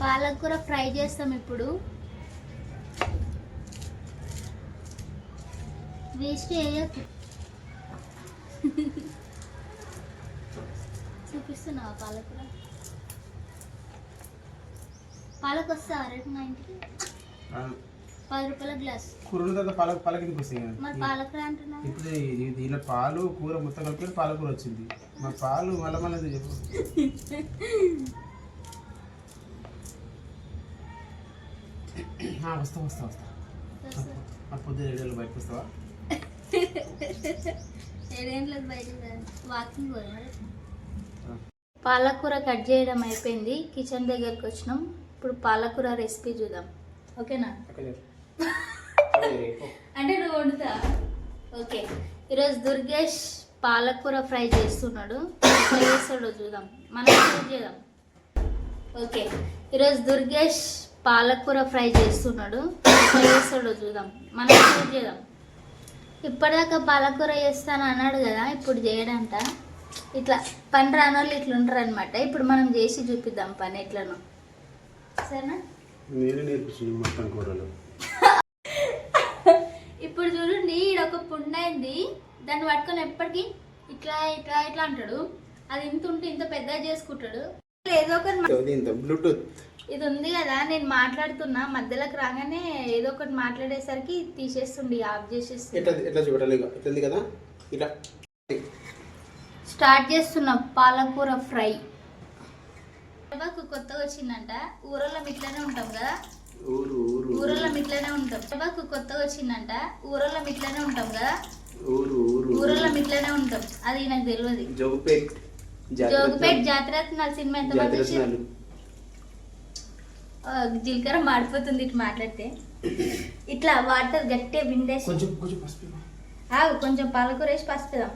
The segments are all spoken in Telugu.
పాలకూర ఫ్రై చేస్తాం ఇప్పుడు. వేస్ట్ చేయకు. చూపిస్తున్నావా పాలకూర? పాలకు వస్తా రేపు మా ఇంటికి 10 రూపాయల గ్లాస్. మరి పాలకూర అంటున్నా. ఇప్పుడు ఇలా పాలు కూర మొత్తం కలిపి పాలకూర వచ్చింది. మరి పాలు మళ్ళీ చెప్పు. వస్తా పొద్దున్న 7 గంటలకు బయటకు వస్తావా? 7 గంటలకు బయటకు వాకింగ్ పోదా. పాలకూర కట్ చేయడం అయిపోయింది. కిచెన్ దగ్గరకు వచ్చినాం. ఇప్పుడు పాలకూర రెసిపీ చూద్దాం. ఓకేనా? అంటే నువ్వు వండుతా. ఓకే, ఈరోజు దుర్గేష్ పాలకూర ఫ్రై చేస్తున్నాడు. ఎట్లా చేస్తాడో చూద్దాం, మనం చేద్దాం. ఓకే, ఈరోజు దుర్గేష్ పాలకూర ఫ్రై చేస్తున్నాడు. ఎట్లా చేస్తాడో చూద్దాం, మనం చేద్దాం. ఇప్పటిదాకా పాలకూర చేస్తాను అన్నాడు కదా, ఇప్పుడు చేయడంట. ఇట్లా పని రాని వాళ్ళు ఇట్లా ఉంటారు అనమాట. ఇప్పుడు మనం చేసి చూపిద్దాం పని ఎట్లనో. సరేనా? మొత్తం కూరలు ఇప్పుడు చూడండి, ఈడొక పుండు అయింది. దాన్ని పట్టుకొని ఎప్పటికీ ఇట్లా ఇట్లా ఇట్లా అంటాడు. అది ఇంత ఉంటే ఇంత పెద్దగా చేసుకుంటాడు. ఏదో ఒకటి బ్లూటూత్ ఇది ఉంది కదా, నేను మాట్లాడుతున్నా, మధ్యలోకి రాగానే ఏదో ఒకటి మాట్లాడేసరికి తీసేస్తుండి, ఆఫ్ చేసేస్తుంది కదా. స్టార్ట్ చేస్తున్నా పాలకూర ఫ్రై. కొత్తగా వచ్చిందంట. ఊరల్లో ఇట్లనే ఉంటాం కదా, ఊరల్లో ఇట్లనే ఉంటాం. కొత్తగా వచ్చిందంట. ఊరల్లో ఇట్లనే ఉంటాం కదా, ఊరల్లో ఇట్లనే ఉంటాం. అది నాకు తెలియదు. జోగుపేట్ జాతర సినిమా ఎంత మంది జీలకర్ర మాడిపోతుంది ఇట్లా మాట్లాడితే. ఇట్లా వాటర్ గట్టిగా విండేసి కొంచెం పాలకూర వేసి పసుపుదాం.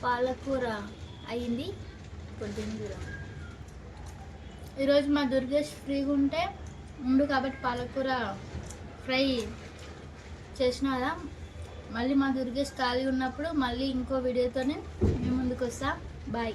పాలకూర అయింది. కొద్దిగా ఈరోజు మా దుర్గేష్ ఫ్రీగా ఉండు కాబట్టి పాలకూర ఫ్రై చేసిన కదా. మళ్ళీ మా దుర్గేష్ ఖాళీ ఉన్నప్పుడు మళ్ళీ ఇంకో వీడియోతోనే మేము ముందుకు వస్తాం. బాయ్.